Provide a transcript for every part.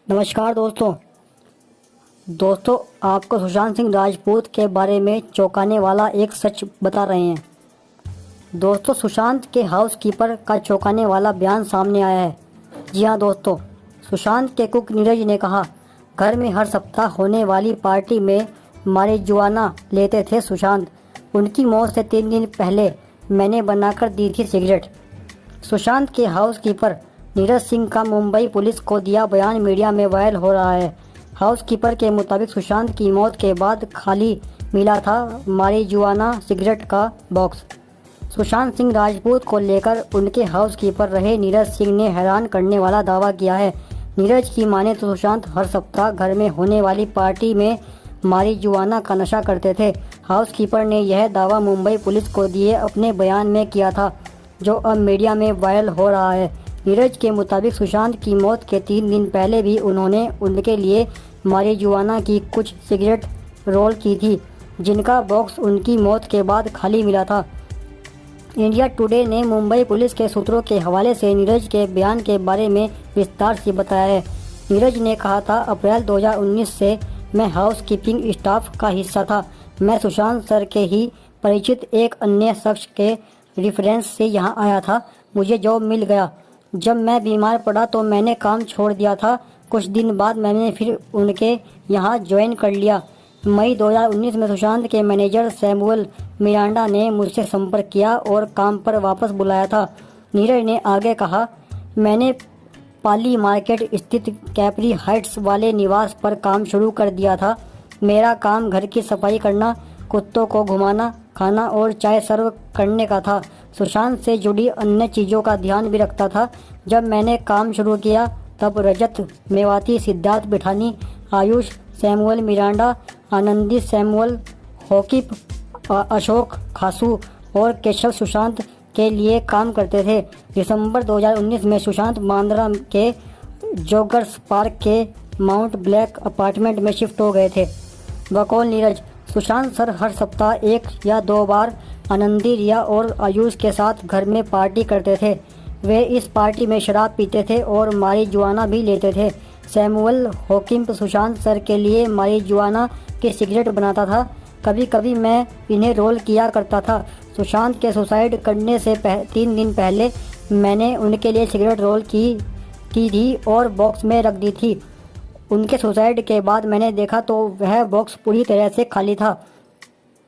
नमस्कार दोस्तों आपको सुशांत सिंह राजपूत के बारे में चौंकाने वाला एक सच बता रहे हैं। दोस्तों, सुशांत के हाउसकीपर का चौंकाने वाला बयान सामने आया है। जी हाँ दोस्तों, सुशांत के कुक नीरज ने कहा, घर में हर सप्ताह होने वाली पार्टी में मारिजुआना लेते थे सुशांत। उनकी मौत से 3 दिन पहले मैंने बनाकर दी थी सिगरेट। सुशांत के हाउसकीपर नीरज सिंह का मुंबई पुलिस को दिया बयान मीडिया में वायरल हो रहा है। हाउसकीपर के मुताबिक सुशांत की मौत के बाद खाली मिला था मारिजुआना सिगरेट का बॉक्स। सुशांत सिंह राजपूत को लेकर उनके हाउसकीपर रहे नीरज सिंह ने हैरान करने वाला दावा किया है। नीरज की माने तो सुशांत हर सप्ताह घर में होने वाली पार्टी में मारिजुआना का नशा करते थे। हाउसकीपर ने यह दावा मुंबई पुलिस को दिए अपने बयान में किया था, जो अब मीडिया में वायरल हो रहा है। नीरज के मुताबिक सुशांत की मौत के 3 दिन पहले भी उन्होंने उनके लिए मारिजुआना की कुछ सिगरेट रोल की थी, जिनका बॉक्स उनकी मौत के बाद खाली मिला था। इंडिया टुडे ने मुंबई पुलिस के सूत्रों के हवाले से नीरज के बयान के बारे में विस्तार से बताया है। नीरज ने कहा था, अप्रैल 2019 से मैं हाउस कीपिंग स्टाफ का हिस्सा था। मैं सुशांत सर के ही परिचित एक अन्य शख्स के रेफरेंस से यहाँ आया था। मुझे जॉब मिल गया। जब मैं बीमार पड़ा तो मैंने काम छोड़ दिया था। कुछ दिन बाद मैंने फिर उनके यहाँ ज्वाइन कर लिया। मई 2019 में सुशांत के मैनेजर सैमुअल मिरांडा ने मुझसे संपर्क किया और काम पर वापस बुलाया था। नीरज ने आगे कहा, मैंने पाली मार्केट स्थित कैपरी हाइट्स वाले निवास पर काम शुरू कर दिया था। मेरा काम घर की सफाई करना, कुत्तों को घुमाना, खाना और चाय सर्व करने का था। सुशांत से जुड़ी अन्य चीज़ों का ध्यान भी रखता था। जब मैंने काम शुरू किया तब Rajat Mewati, Siddharth Bithani, Ayush Samuel Miranda, Anandi Samuel, Haokip, Ashok Khasu और केशव सुशांत के लिए काम करते थे। दिसंबर 2019 में सुशांत बांद्रा के जोगर्स पार्क के माउंट ब्लैक अपार्टमेंट में शिफ्ट हो गए थे। बकौल नीरज, सुशांत सर हर सप्ताह 1 या 2 बार आनंदी, रिया और आयुष के साथ घर में पार्टी करते थे। वे इस पार्टी में शराब पीते थे और मारिजुआना भी लेते थे। सैमुअल हॉकिंप सुशांत सर के लिए मारिजुआना के सिगरेट बनाता था। कभी कभी मैं इन्हें रोल किया करता था। सुशांत के सुसाइड करने से 3 दिन पहले मैंने उनके लिए सिगरेट रोल की थी और बॉक्स में रख दी थी। उनके सुसाइड के बाद मैंने देखा तो वह बॉक्स पूरी तरह से खाली था।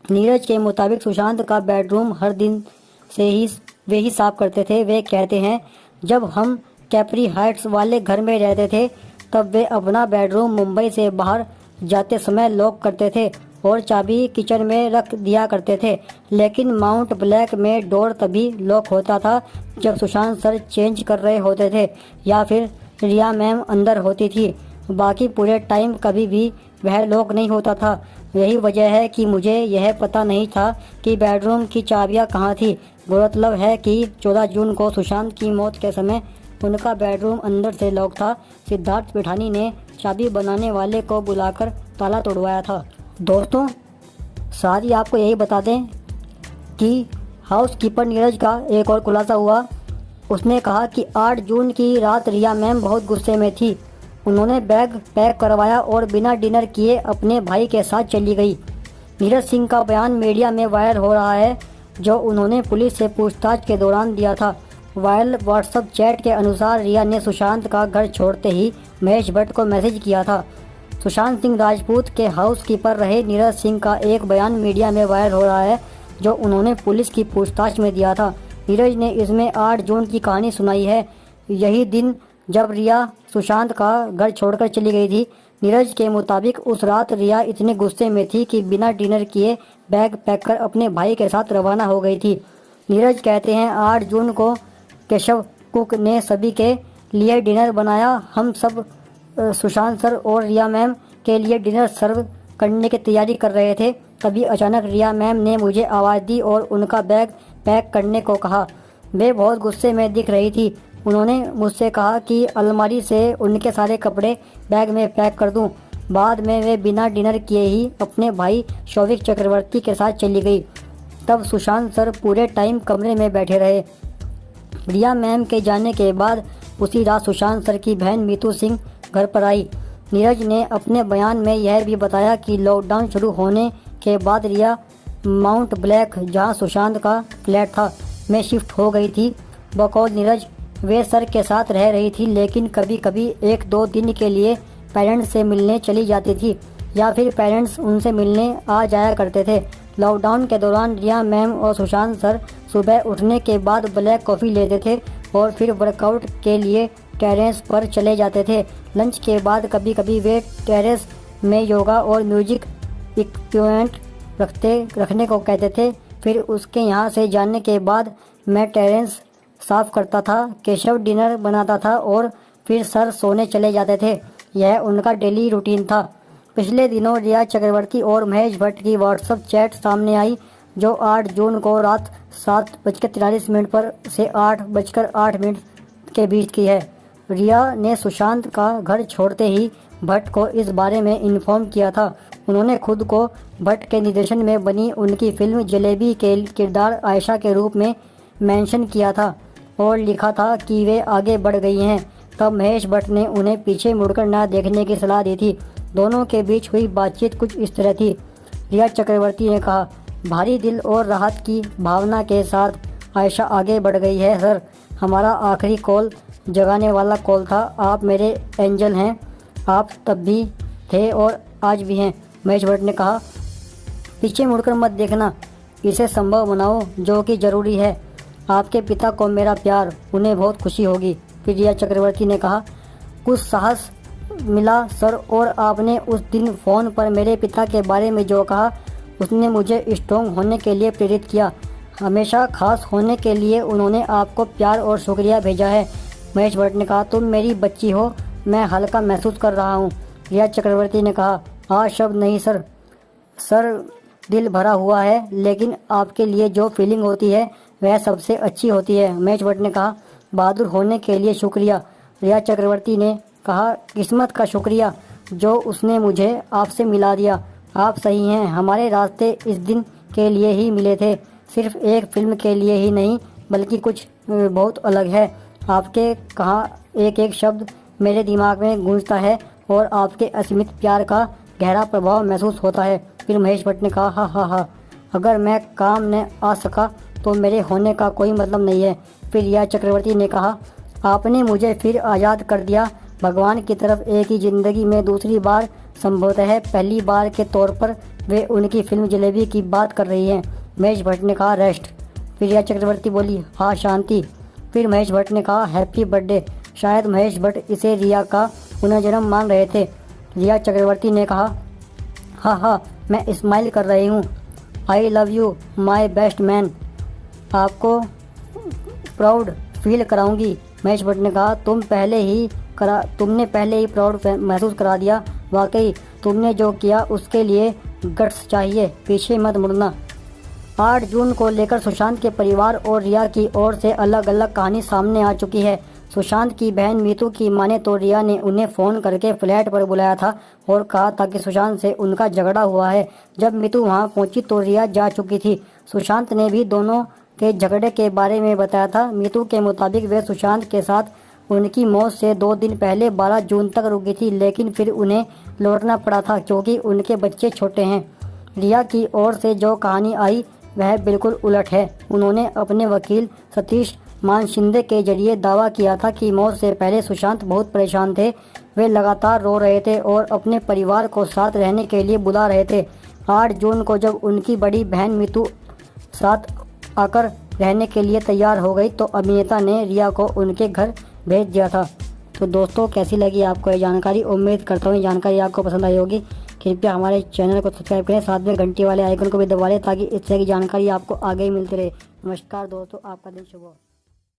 नीरज के मुताबिक सुशांत का बेडरूम हर दिन से ही वे ही साफ करते थे। वे कहते हैं, जब हम कैपरी हाइट्स वाले घर में रहते थे तब वे अपना बेडरूम मुंबई से बाहर जाते समय लॉक करते थे और चाबी किचन में रख दिया करते थे। लेकिन माउंट ब्लैक में डोर तभी लॉक होता था जब सुशांत सर चेंज कर रहे होते थे या फिर रिया मैम अंदर होती थी। बाकी पूरे टाइम कभी भी वह लॉक नहीं होता था। यही वजह है कि मुझे यह पता नहीं था कि बेडरूम की चाबियां कहाँ थी। गौरतलब है कि 14 जून को सुशांत की मौत के समय उनका बेडरूम अंदर से लॉक था। सिद्धार्थ बिठानी ने चाबी बनाने वाले को बुलाकर ताला तोड़वाया था। दोस्तों, साथ ही आपको यही बता दें कि हाउसकीपर नीरज का एक और खुलासा हुआ। उसने कहा कि 8 जून की रात रिया मैम बहुत गुस्से में थी। उन्होंने बैग पैक करवाया और बिना डिनर किए अपने भाई के साथ चली गई। नीरज सिंह का बयान मीडिया में वायरल हो रहा है, जो उन्होंने पुलिस से पूछताछ के दौरान दिया था। वायरल व्हाट्सएप चैट के अनुसार रिया ने सुशांत का घर छोड़ते ही महेश भट्ट को मैसेज किया था। सुशांत सिंह राजपूत के हाउसकीपर रहे नीरज सिंह का एक बयान मीडिया में वायरल हो रहा है, जो उन्होंने पुलिस की पूछताछ में दिया था। नीरज ने इसमें 8 जून की कहानी सुनाई है, यही दिन जब रिया सुशांत का घर छोड़कर चली गई थी। नीरज के मुताबिक उस रात रिया इतने गुस्से में थी कि बिना डिनर किए बैग पैक कर अपने भाई के साथ रवाना हो गई थी। नीरज कहते हैं, 8 जून को केशव कुक ने सभी के लिए डिनर बनाया। हम सब सुशांत सर और रिया मैम के लिए डिनर सर्व करने की तैयारी कर रहे थे। तभी अचानक रिया मैम ने मुझे आवाज़ दी और उनका बैग पैक करने को कहा। वे बहुत गुस्से में दिख रही थी। उन्होंने मुझसे कहा कि अलमारी से उनके सारे कपड़े बैग में पैक कर दूं। बाद में वे बिना डिनर किए ही अपने भाई शौविक चक्रवर्ती के साथ चली गई। तब सुशांत सर पूरे टाइम कमरे में बैठे रहे। रिया मैम के जाने के बाद उसी रात सुशांत सर की बहन मीतू सिंह घर पर आई। नीरज ने अपने बयान में यह भी बताया कि लॉकडाउन शुरू होने के बाद रिया माउंट ब्लैक, जहां सुशांत का फ्लैट था, में शिफ्ट हो गई थी। बकौल नीरज वे सर के साथ रह रही थी, लेकिन कभी कभी 1-2 दिन के लिए पेरेंट्स से मिलने चली जाती थी या फिर पेरेंट्स उनसे मिलने आ जाया करते थे। लॉकडाउन के दौरान रिया मैम और सुशांत सर सुबह उठने के बाद ब्लैक कॉफ़ी लेते थे और फिर वर्कआउट के लिए टेरेस पर चले जाते थे। लंच के बाद कभी कभी वे टेरेस में योगा और म्यूजिक इक्विपमेंट रखने को कहते थे। फिर उसके यहाँ से जाने के बाद मैं टेरेस साफ करता था, केशव डिनर बनाता था और फिर सर सोने चले जाते थे। यह उनका डेली रूटीन था। पिछले दिनों रिया चक्रवर्ती और महेश भट्ट की व्हाट्सएप चैट सामने आई, जो 8 जून को रात 7:43 पर से 8:08 के बीच की है। रिया ने सुशांत का घर छोड़ते ही भट्ट को इस बारे में इन्फॉर्म किया था। उन्होंने खुद को भट्ट के निर्देशन में बनी उनकी फिल्म जलेबी के किरदार आयशा के रूप में मेंशन किया था और लिखा था कि वे आगे बढ़ गई हैं। तब महेश भट्ट ने उन्हें पीछे मुड़कर न देखने की सलाह दी थी। दोनों के बीच हुई बातचीत कुछ इस तरह थी। रिया चक्रवर्ती ने कहा, भारी दिल और राहत की भावना के साथ आयशा आगे बढ़ गई है सर। हमारा आखिरी कॉल जगाने वाला कॉल था। आप मेरे एंजल हैं। आप तब भी थे और आज भी हैं। महेश भट्ट ने कहा, पीछे मुड़कर मत देखना, इसे संभव बनाओ जो कि ज़रूरी है। आपके पिता को मेरा प्यार, उन्हें बहुत खुशी होगी। फिर रिया चक्रवर्ती ने कहा, कुछ साहस मिला सर, और आपने उस दिन फ़ोन पर मेरे पिता के बारे में जो कहा उसने मुझे स्ट्रॉन्ग होने के लिए प्रेरित किया। हमेशा खास होने के लिए उन्होंने आपको प्यार और शुक्रिया भेजा है। महेश भट्ट ने कहा, तुम मेरी बच्ची हो, मैं हल्का महसूस कर रहा हूँ। रिया चक्रवर्ती ने कहा, आज शब्द नहीं सर, दिल भरा हुआ है, लेकिन आपके लिए जो फीलिंग होती है वह सबसे अच्छी होती है। महेश भट्ट ने कहा, बहादुर होने के लिए शुक्रिया। रिया चक्रवर्ती ने कहा, किस्मत का शुक्रिया जो उसने मुझे आपसे मिला दिया। आप सही हैं, हमारे रास्ते इस दिन के लिए ही मिले थे, सिर्फ एक फिल्म के लिए ही नहीं, बल्कि कुछ बहुत अलग है। आपके कहा एक एक शब्द मेरे दिमाग में गूंजता है और आपके असीमित प्यार का गहरा प्रभाव महसूस होता है। फिर महेश भट्ट ने कहा, हा, अगर मैं काम न आ सका तो मेरे होने का कोई मतलब नहीं है। फिर रिया चक्रवर्ती ने कहा, आपने मुझे फिर आज़ाद कर दिया। भगवान की तरफ एक ही ज़िंदगी में दूसरी बार संभवतः पहली बार के तौर पर वे उनकी फिल्म जलेबी की बात कर रही हैं। महेश भट्ट ने कहा, रेस्ट। फिर रिया चक्रवर्ती बोली, हाँ शांति। फिर महेश भट्ट ने कहा, हैप्पी बर्थडे। शायद महेश भट्ट इसे रिया का पुनर्जन्म मान रहे थे। रिया चक्रवर्ती ने कहा, हाँ, मैं स्माइल कर रही हूँ। I love you my best man. आपको प्राउड फील कराऊंगी। महेश भट्ट ने कहा, तुमने पहले ही प्राउड महसूस करा दिया। वाकई तुमने जो किया उसके लिए गट्स चाहिए, पीछे मत मुड़ना। 8 जून को लेकर सुशांत के परिवार और रिया की ओर से अलग अलग कहानी सामने आ चुकी है। सुशांत की बहन मीतू की माने तो रिया ने उन्हें फ़ोन करके फ्लैट पर बुलाया था और कहा था कि सुशांत से उनका झगड़ा हुआ है। जब मीतू वहां पहुंची तो रिया जा चुकी थी। सुशांत ने भी दोनों के झगड़े के बारे में बताया था। मीतू के मुताबिक वे सुशांत के साथ उनकी मौत से 2 दिन पहले 12 जून तक रुकी थी, लेकिन फिर उन्हें लौटना पड़ा था क्योंकि उनके बच्चे छोटे हैं। रिया की ओर से जो कहानी आई वह बिल्कुल उलट है। उन्होंने अपने वकील सतीश मान शिंदे के जरिए दावा किया था कि मौत से पहले सुशांत बहुत परेशान थे। वे लगातार रो रहे थे और अपने परिवार को साथ रहने के लिए बुला रहे थे। 8 जून को जब उनकी बड़ी बहन मीतू साथ आकर रहने के लिए तैयार हो गई तो अभिनेता ने रिया को उनके घर भेज दिया था। तो दोस्तों, कैसी लगी आपको ये जानकारी? उम्मीद करता हूँ ये जानकारी आपको पसंद आई होगी। कृपया हमारे चैनल को सब्सक्राइब करें, साथ में घंटी वाले आइकन को भी दबा लें ताकि इस तरह की जानकारी आपको आगे ही मिलती रहे। नमस्कार दोस्तों, आपका दिन शुभ हो।